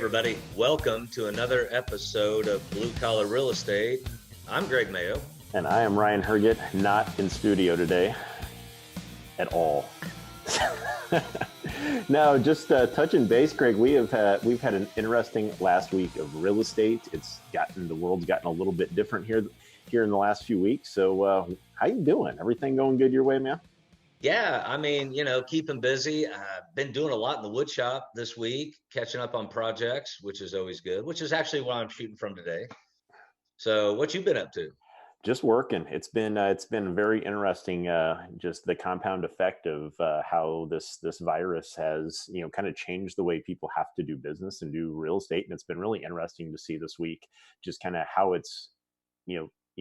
everybody. Welcome to another episode of Blue Collar Real Estate. I'm Greg Mayo. And I am Ryan Herget, not in studio today at all. No, just touching base, Greg. We've had an interesting last week of real estate. The world's gotten a little bit different here in the last few weeks. So how you doing? Everything going good your way, man? Yeah, keeping busy. Been doing a lot in the wood shop this week, catching up on projects, which is always good, which is actually what I'm shooting from today. So what you been up to? Just working. It's been very interesting. Just the compound effect of how this virus has kind of changed the way people have to do business and do real estate, and it's been really interesting to see this week just kind of how it's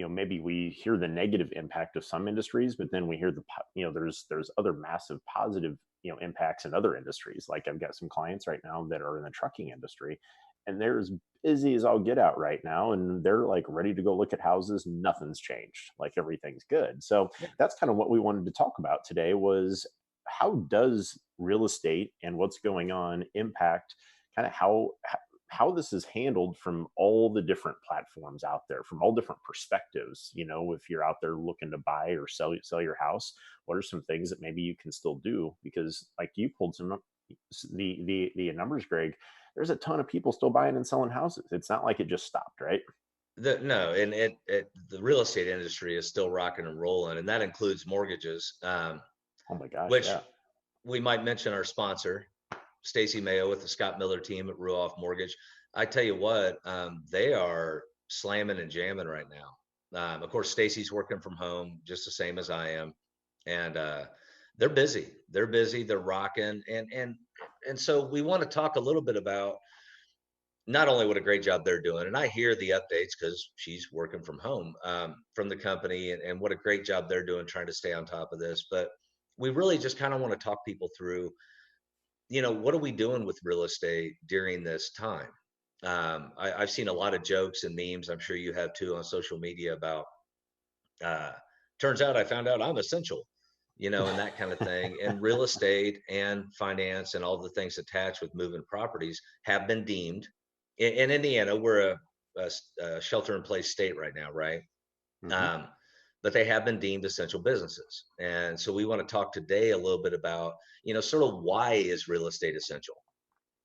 maybe we hear the negative impact of some industries, but then we hear there's other massive positive impacts in other industries. Like I've got some clients right now that are in the trucking industry, and they're as busy as all get out right now, and they're like ready to go look at houses. Nothing's changed, like everything's good. So that's kind of what we wanted to talk about today, was how does real estate and what's going on impact kind of how this is handled from all the different platforms out there, from all different perspectives. If you're out there looking to buy or sell your house, what are some things that maybe you can still do? Because like you pulled some the numbers, Greg, there's a ton of people still buying and selling houses. It's not like it just stopped, right? The real estate industry is still rocking and rolling, and that includes mortgages. Oh my gosh! Which yeah. We might mention our sponsor, Stacy Mayo with the Scott Miller team at Ruoff Mortgage. I tell you what, they are slamming and jamming right now. Of course, Stacy's working from home just the same as I am, and they're busy. They're rocking, and so we want to talk a little bit about not only what a great job they're doing, and I hear the updates because she's working from home from the company, and what a great job they're doing trying to stay on top of this. But we really just kind of want to talk people through, what are we doing with real estate during this time? I've seen a lot of jokes and memes, I'm sure you have too, on social media about, turns out I found out I'm essential, and that kind of thing. And real estate and finance and all the things attached with moving properties have been deemed, in Indiana, we're a shelter-in-place state right now, right? Mm-hmm. But they have been deemed essential businesses. And so we want to talk today a little bit about, sort of why is real estate essential?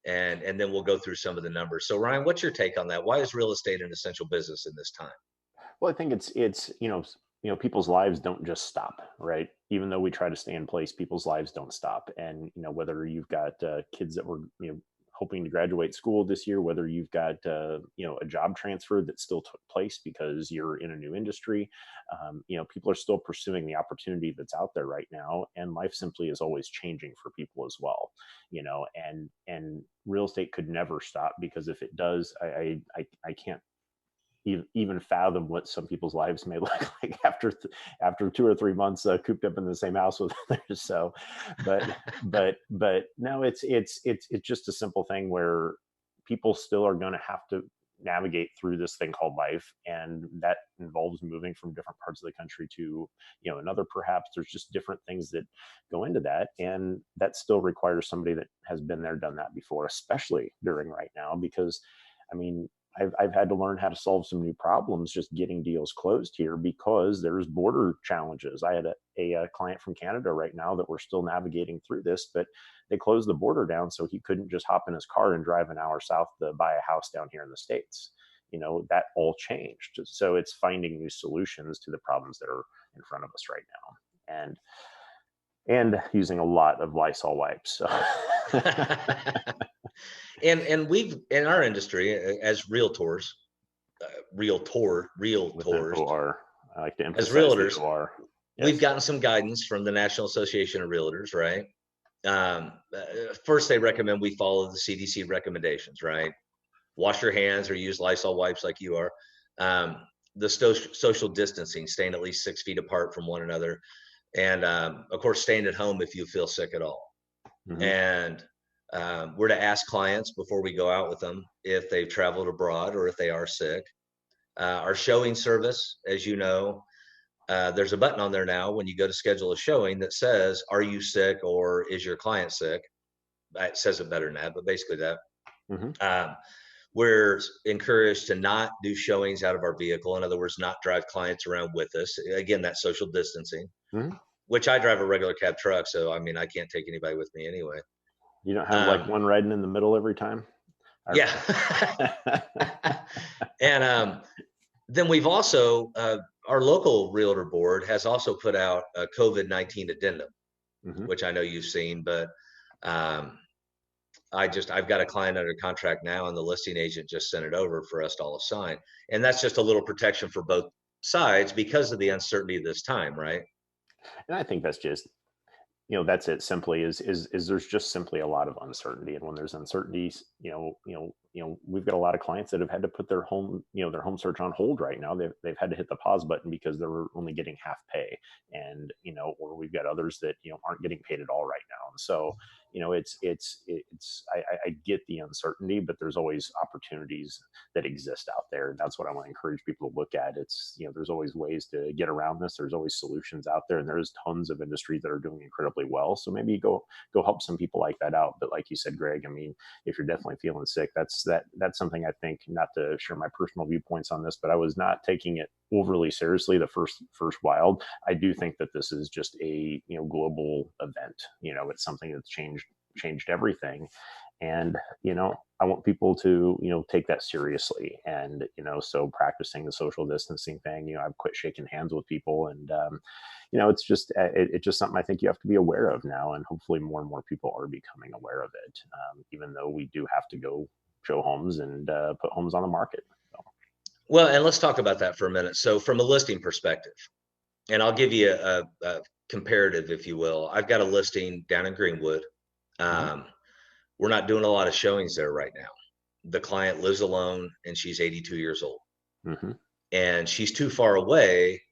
And then we'll go through some of the numbers. So Ryan, what's your take on that? Why is real estate an essential business in this time? Well, I think it's people's lives don't just stop, right? Even though we try to stay in place, people's lives don't stop. And whether you've got kids that were hoping to graduate school this year, whether you've got a job transfer that still took place because you're in a new industry, people are still pursuing the opportunity that's out there right now, and life simply is always changing for people as well. And real estate could never stop, because if it does, I can't even fathom what some people's lives may look like after 2 or 3 months cooped up in the same house with others. So, but no, it's just a simple thing where people still are going to have to navigate through this thing called life, and that involves moving from different parts of the country to another. Perhaps there's just different things that go into that, and that still requires somebody that has been there, done that before, especially during right now, because I've had to learn how to solve some new problems just getting deals closed here, because there's border challenges. I had a client from Canada right now that we're still navigating through this, but they closed the border down so he couldn't just hop in his car and drive an hour south to buy a house down here in the States. That all changed. So it's finding new solutions to the problems that are in front of us right now, and using a lot of Lysol wipes. So. And we've, in our industry, as realtors, realtors, I like to emphasize as realtors, yes. We've gotten some guidance from the National Association of Realtors, right? First, they recommend we follow the CDC recommendations, right? Wash your hands or use Lysol wipes like you are. The social distancing, staying at least 6 feet apart from one another. And of course, staying at home if you feel sick at all. Mm-hmm. And we're to ask clients before we go out with them if they've traveled abroad or if they are sick. Our showing service, as you know, there's a button on there now when you go to schedule a showing that says, are you sick or is your client sick? It says it better than that, but basically that. Mhm. We're encouraged to not do showings out of our vehicle. In other words, not drive clients around with us. Again, that social distancing, Mhm. which I drive a regular cab truck. So, I mean, I can't take anybody with me anyway. You don't have like Um, one riding in the middle every time? yeah. And then we've also, our local realtor board has also put out a COVID-19 addendum, Mhm. which I know you've seen, but um, I've got a client under contract now, and the listing agent just sent it over for us to all sign. And that's just a little protection for both sides because of the uncertainty of this time, right? And I think that's just, that's it simply is there's just simply a lot of uncertainty. And when there's uncertainties, we've got a lot of clients that have had to put their home search on hold right now. They've had to hit the pause button because they're only getting half pay. And or we've got others that aren't getting paid at all right now. And so I get the uncertainty, but there's always opportunities that exist out there. And that's what I want to encourage people to look at. It's, there's always ways to get around this. There's always solutions out there, and there's tons of industries that are doing incredibly well. So maybe go help some people like that out. But like you said, Greg, I mean, if you're definitely feeling sick, that's something I think, not to share my personal viewpoints on this, but I was not taking it overly seriously the first wild. I do think that this is just a global event. It's something that's changed everything. And I want people to take that seriously. And so practicing the social distancing thing, I've quit shaking hands with people. And it's just it's just something I think you have to be aware of now, and hopefully more and more people are becoming aware of it, even though we do have to go show homes and put homes on the market. So. Well, and let's talk about that for a minute. So from a listing perspective, and I'll give you a comparative, if you will. I've got a listing down in Greenwood. Mm-hmm. We're not doing a lot of showings there right now. The client lives alone, and she's 82 years old. Mm-hmm. And she's too far away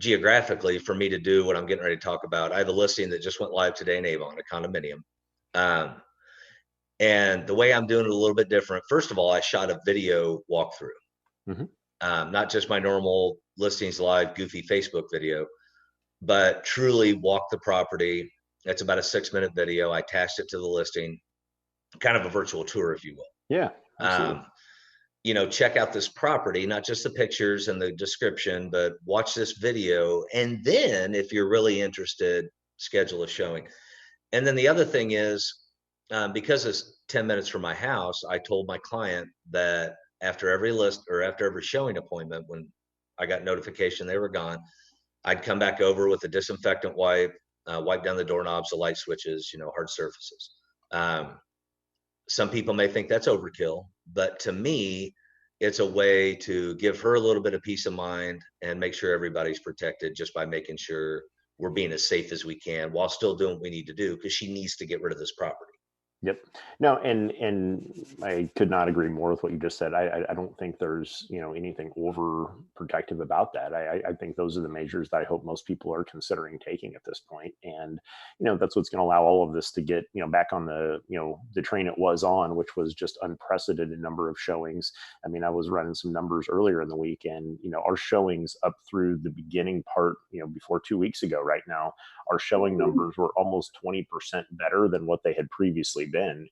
geographically for me to do what I'm getting ready to talk about. I have a listing that just went live today in Avon, a condominium. Um, and the way I'm doing it a little bit different. First of all, I shot a video walkthrough, Mm-hmm. not just my normal listings live goofy Facebook video, but truly walk the property. It's about a 6-minute video. I attached it to the listing, kind of a virtual tour, if you will. Yeah, absolutely. Check out this property, not just the pictures and the description, but watch this video. And then if you're really interested, schedule a showing. And then the other thing is, because it's 10 minutes from my house, I told my client that after every showing appointment, when I got notification they were gone, I'd come back over with a disinfectant wipe, wipe down the doorknobs, the light switches, hard surfaces. Some people may think that's overkill, but to me, it's a way to give her a little bit of peace of mind and make sure everybody's protected just by making sure we're being as safe as we can while still doing what we need to do, because she needs to get rid of this property. Yep. No, and I could not agree more with what you just said. I don't think there's anything over protective about that. I think those are the measures that I hope most people are considering taking at this point. And that's what's going to allow all of this to get back on the the train it was on, which was just unprecedented number of showings. I mean, I was running some numbers earlier in the week, and our showings up through the beginning part, before 2 weeks ago, right now, our showing numbers were almost 20% better than what they had previously been,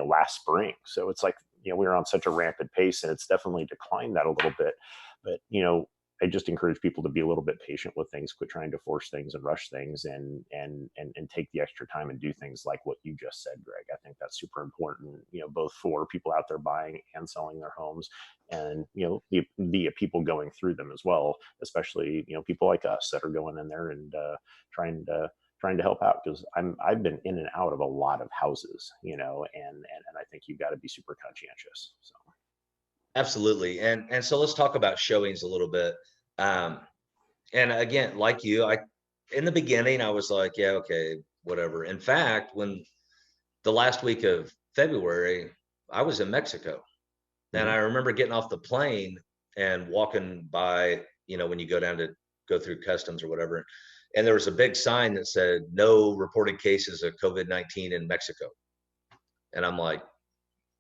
last spring. So it's like, we were on such a rampant pace, and it's definitely declined that a little bit. But, I just encourage people to be a little bit patient with things, quit trying to force things and rush things, and take the extra time and do things like what you just said, Greg. I think that's super important, both for people out there buying and selling their homes, and the people going through them as well, especially people like us that are going in there and trying to help out, because I've been in and out of a lot of houses, and I think you've got to be super conscientious. So. Absolutely. And so let's talk about showings a little bit. And again, like you, in the beginning, I was like, yeah, okay, whatever. In fact, when the last week of February, I was in Mexico. And I remember getting off the plane and walking by, when you go down to go through customs or whatever. And there was a big sign that said, no reported cases of COVID-19 in Mexico. And I'm like,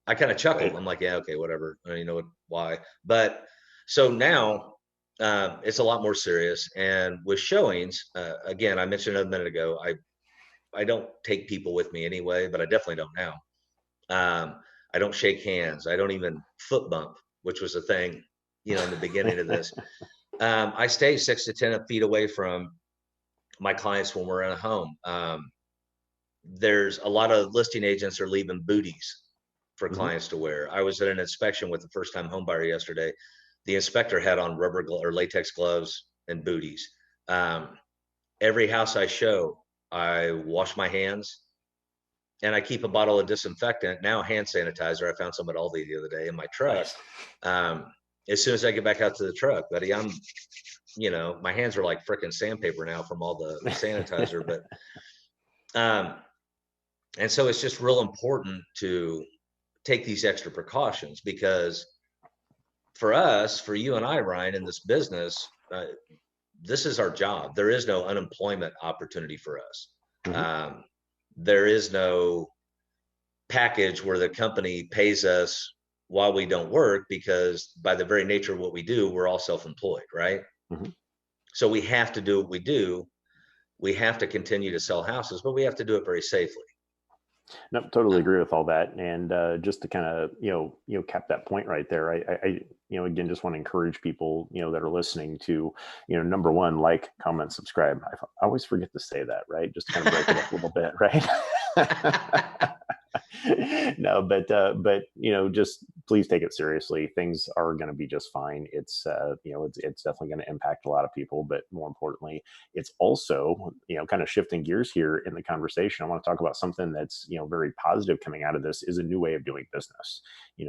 I kind of chuckled. Right. I'm like, yeah, okay, whatever. I don't even know why. But so now it's a lot more serious. And with showings, again, I mentioned a minute ago, I don't take people with me anyway, but I definitely don't now. I don't shake hands. I don't even foot bump, which was a thing, in the beginning of this. I stay 6 to 10 feet away from my clients when we're in a home. There's a lot of listing agents are leaving booties for clients to wear. I was at an inspection with a first-time home buyer yesterday. The inspector had on rubber or latex gloves and booties. Every house I show, I wash my hands, and I keep a bottle of disinfectant, now hand sanitizer. I found some at Aldi the other day in my truck. As soon as I get back out to the truck, buddy, my hands are like freaking sandpaper now from all the sanitizer. But and so it's just real important to take these extra precautions, because for us, for you and I, Ryan, in this business, this is our job. There is no unemployment opportunity for us. There is no package where the company pays us while we don't work, because by the very nature of what we do, we're all self-employed, right? So we have to do what we do. We have to continue to sell houses, but we have to do it very safely. No, totally agree with all that. And just to kind of, cap that point right there, I again, just want to encourage people, that are listening to, number one, like, comment, subscribe. I always forget to say that, right? Just to kind of break it up a little bit, right? No, but just please take it seriously. Things are going to be just fine. It's it's definitely going to impact a lot of people, but more importantly, it's also, kind of shifting gears here in the conversation. I want to talk about something that's, very positive coming out of this, is a new way of doing business.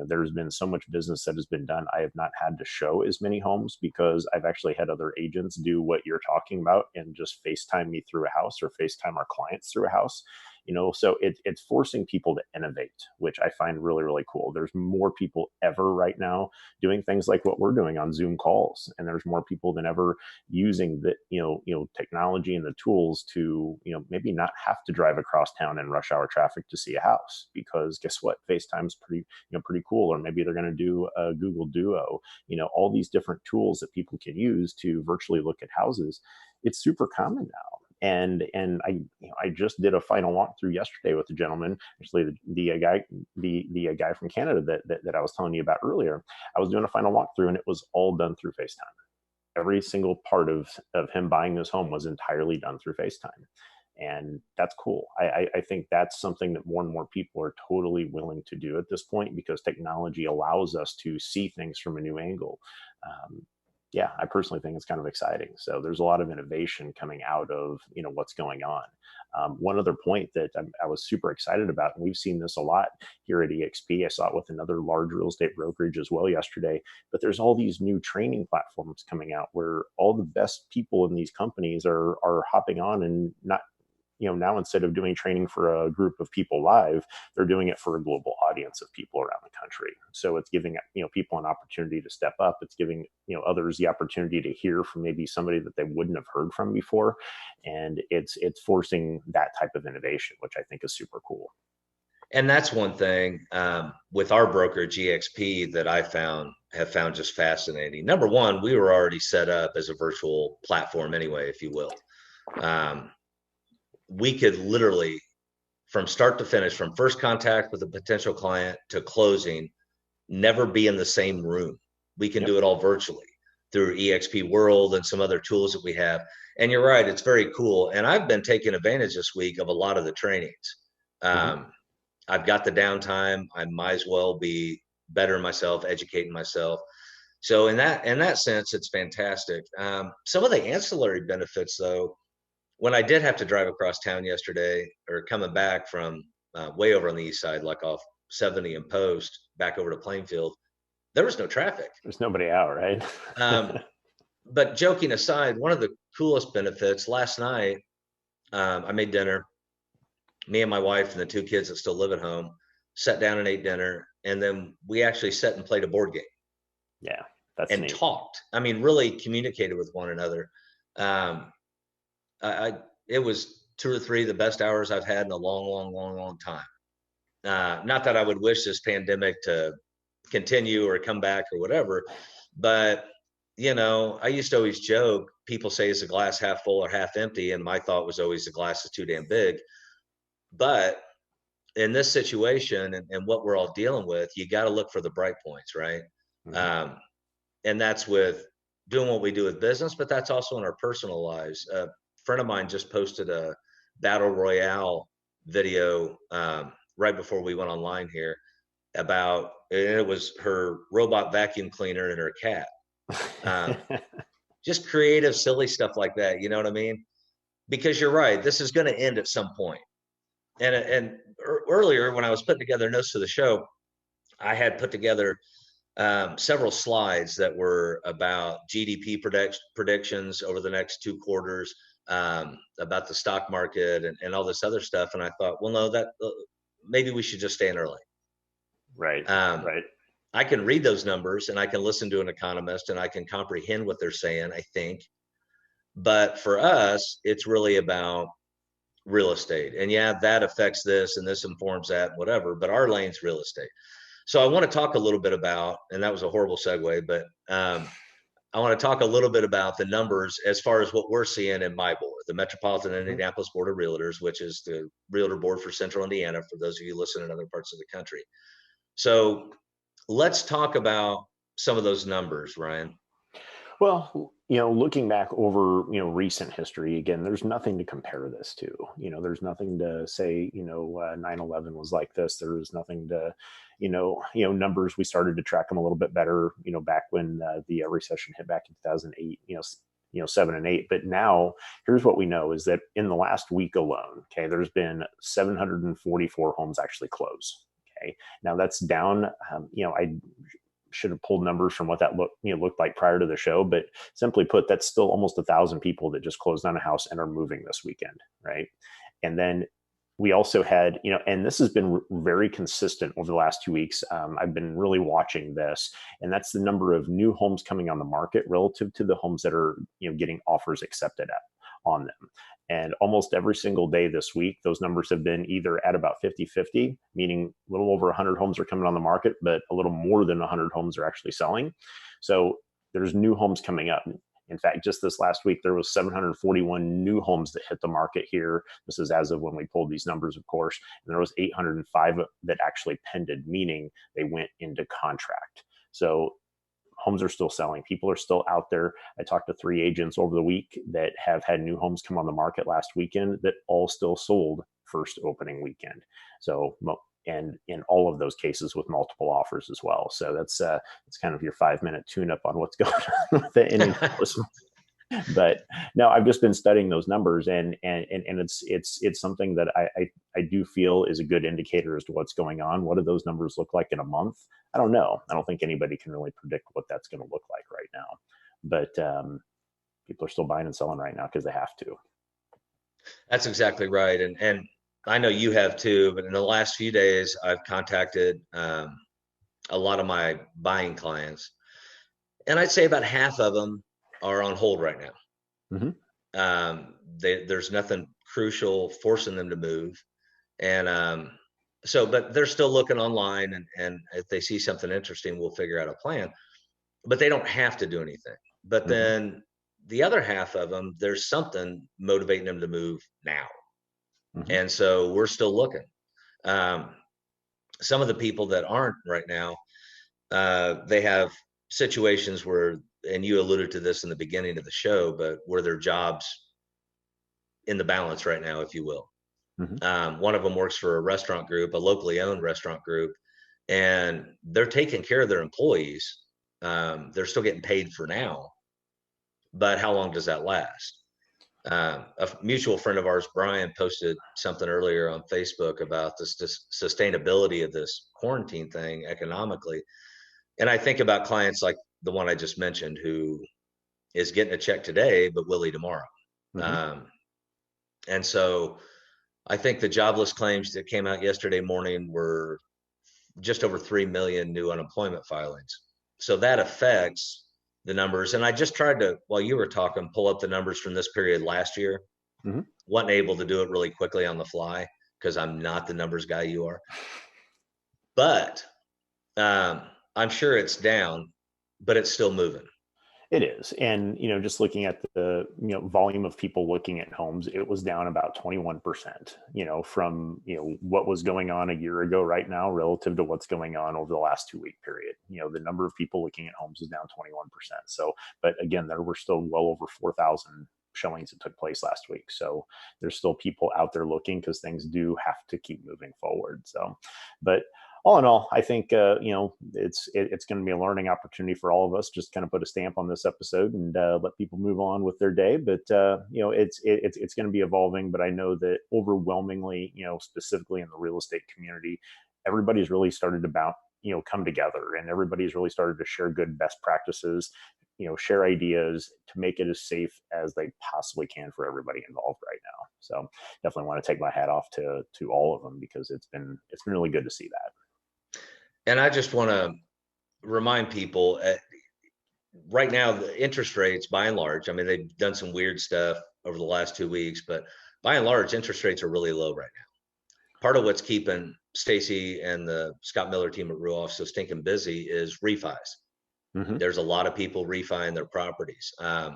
There's been so much business that has been done. I have not had to show as many homes, because I've actually had other agents do what you're talking about and just FaceTime me through a house, or FaceTime our clients through a house. So it's forcing people to innovate, which I find really, really cool. There's more people ever right now doing things like what we're doing on Zoom calls, and there's more people than ever using the, technology and the tools to, maybe not have to drive across town in rush hour traffic to see a house, because guess what? FaceTime's pretty cool. Or maybe they're going to do a Google Duo, all these different tools that people can use to virtually look at houses. It's super common now. And I just did a final walkthrough yesterday with a gentleman, actually the guy from Canada that I was telling you about earlier. I was doing a final walkthrough, and it was all done through FaceTime. Every single part of him buying this home was entirely done through FaceTime. And that's cool. I think that's something that more and more people are totally willing to do at this point, because technology allows us to see things from a new angle. I personally think it's kind of exciting. So there's a lot of innovation coming out of, what's going on. One other point that I was super excited about, and we've seen this a lot here at EXP. I saw it with another large real estate brokerage as well yesterday, but there's all these new training platforms coming out where all the best people in these companies are hopping on, and not, now instead of doing training for a group of people live, they're doing it for a global audience of people around the country. So it's giving, people an opportunity to step up. It's giving, others the opportunity to hear from maybe somebody that they wouldn't have heard from before. And it's forcing that type of innovation, which I think is super cool. And that's one thing with our broker GXP that I have found just fascinating. Number one, we were already set up as a virtual platform anyway, if you will. We could literally, from start to finish, from first contact with a potential client to closing, never be in the same room. We can do it all virtually through EXP World and some other tools that we have. And you're right, it's very cool. And I've been taking advantage this week of a lot of the trainings. I've got the downtime. I might as well be bettering myself, educating myself. So in that sense, it's fantastic. Some of the ancillary benefits, though, when I did have to drive across town yesterday, or coming back from way over on the east side, like off 70 and Post, back over to Plainfield, there was no traffic. There's nobody out, right? But joking aside, one of the coolest benefits, last night, I made dinner. Me and my wife and the 2 kids that still live at home sat down and ate dinner. And then we actually sat and played a board game. Yeah, that's and neat. Talked. I mean, really communicated with one another. It was 2 or 3 of the best hours I've had in a long time. Not that I would wish this pandemic to continue or come back or whatever, but I used to always joke, people say, is the glass half full or half empty? And my thought was always the glass is too damn big. But in this situation and what we're all dealing with, you got to look for the bright points, right? And that's with doing what we do with business, but that's also in our personal lives. A friend of mine just posted a battle royale video right before we went online here about, and it was her robot vacuum cleaner and her cat. Just creative, silly stuff like that. You know what I mean? Because you're right, this is going to end at some point. And earlier when I was putting together notes to the show, I had put together several slides that were about GDP predictions over the next 2 quarters, about the stock market and all this other stuff. And I thought, well, no, that maybe we should just stay in early. Right. Right. I can read those numbers and I can listen to an economist and I can comprehend what they're saying, I think. But for us, it's really about real estate. And yeah, that affects this and this informs that, and whatever, but our lane's real estate. So I want to talk a little bit about, and that was a horrible segue, but I want to talk a little bit about the numbers as far as what we're seeing in my board, the Metropolitan Indianapolis Board of Realtors, which is the realtor board for Central Indiana, for those of you listening in other parts of the country. So let's talk about some of those numbers, Ryan. Well, looking back over, recent history, again, there's nothing to compare this to. There's nothing to say, 9/11 was like this. There's nothing to, numbers. We started to track them a little bit better, back when the recession hit back in 2008, 7 and 8. But now here's what we know is that in the last week alone, okay, there's been 744 homes actually close. Okay. Now that's down, I should have pulled numbers from what that looked like prior to the show, but simply put, that's still almost 1,000 people that just closed on a house and are moving this weekend, right? And then we also had, and this has been very consistent over the last 2 weeks. I've been really watching this, and that's the number of new homes coming on the market relative to the homes that are, getting offers accepted on them. And almost every single day this week, those numbers have been either at about 50-50, meaning a little over 100 homes are coming on the market, but a little more than 100 homes are actually selling. So there's new homes coming up. In fact, just this last week, there was 741 new homes that hit the market here. This is as of when we pulled these numbers, of course. And there was 805 that actually pended, meaning they went into contract. So homes are still selling. People are still out there. I talked to 3 agents over the week that have had new homes come on the market last weekend that all still sold first opening weekend. So, and in all of those cases with multiple offers as well. So that's kind of your 5-minute tune-up on what's going on with the Indianapolis. But no, I've just been studying those numbers, and it's something that I do feel is a good indicator as to what's going on. What do those numbers look like in a month? I don't know. I don't think anybody can really predict what that's going to look like right now. But people are still buying and selling right now because they have to. That's exactly right, and I know you have too. But in the last few days, I've contacted a lot of my buying clients, and I'd say about half of them are on hold right now. There's nothing crucial forcing them to move. And but they're still looking online, and if they see something interesting, we'll figure out a plan. But they don't have to do anything. But then the other half of them, there's something motivating them to move now. And so we're still looking. Some of the people that aren't right now, they have situations where, and you alluded to this in the beginning of the show, but where their jobs in the balance right now, if you will. One of them works for a restaurant group, a locally owned restaurant group, and they're taking care of their employees. They're still getting paid for now, but how long does that last? A mutual friend of ours, Brian, posted something earlier on Facebook about this sustainability of this quarantine thing economically. And I think about clients like the one I just mentioned, who is getting a check today, but will he tomorrow? And so I think the jobless claims that came out yesterday morning were just over 3 million new unemployment filings. So that affects the numbers. And I just tried to, while you were talking, pull up the numbers from this period last year. Wasn't able to do it really quickly on the fly because I'm not the numbers guy you are. But I'm sure it's down, but it's still moving. It is. And, just looking at the, volume of people looking at homes, it was down about 21%, from, what was going on a year ago right now relative to what's going on over the last 2-week period. The number of people looking at homes is down 21%. So, but again, there were still well over 4,000 showings that took place last week. So there's still people out there looking, because things do have to keep moving forward. So, but all in all, I think it's going to be a learning opportunity for all of us. Just kind of put a stamp on this episode and let people move on with their day. But it's going to be evolving. But I know that overwhelmingly, specifically in the real estate community, everybody's really started to come together, and everybody's really started to share good best practices, share ideas to make it as safe as they possibly can for everybody involved right now. So definitely want to take my hat off to all of them, because it's been really good to see that. And I just want to remind people, right now, the interest rates, by and large, I mean, they've done some weird stuff over the last 2 weeks, but by and large, interest rates are really low right now. Part of what's keeping Stacy and the Scott Miller team at Ruoff so stinking busy is refis. Mm-hmm. There's a lot of people refining their properties. I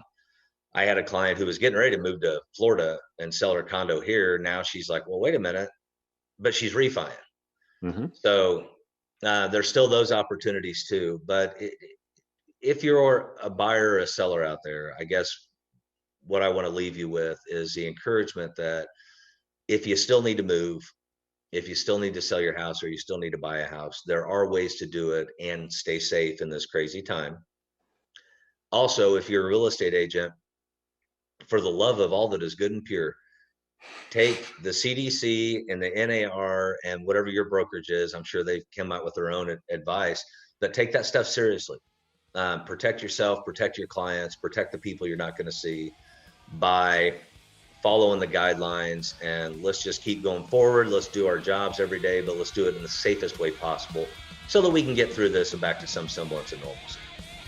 had a client who was getting ready to move to Florida and sell her condo here. Now she's like, well, wait a minute, but she's refining. Mm-hmm. So there's still those opportunities too. But if you're a buyer or a seller out there, I guess what I want to leave you with is the encouragement that if you still need to move, if you still need to sell your house, or you still need to buy a house, there are ways to do it and stay safe in this crazy time. Also, if you're a real estate agent, for the love of all that is good and pure, take the CDC and the NAR and whatever your brokerage is. I'm sure they've come out with their own advice, but take that stuff seriously. Protect yourself, protect your clients, protect the people you're not going to see by following the guidelines, and let's just keep going forward. Let's do our jobs every day, but let's do it in the safest way possible so that we can get through this and back to some semblance of normalcy.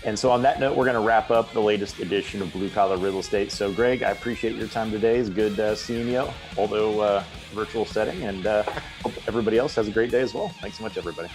And so on that note, we're going to wrap up the latest edition of Blue Collar Real Estate. So Greg, I appreciate your time today. It's good seeing you, although virtual setting, and hope everybody else has a great day as well. Thanks so much, everybody.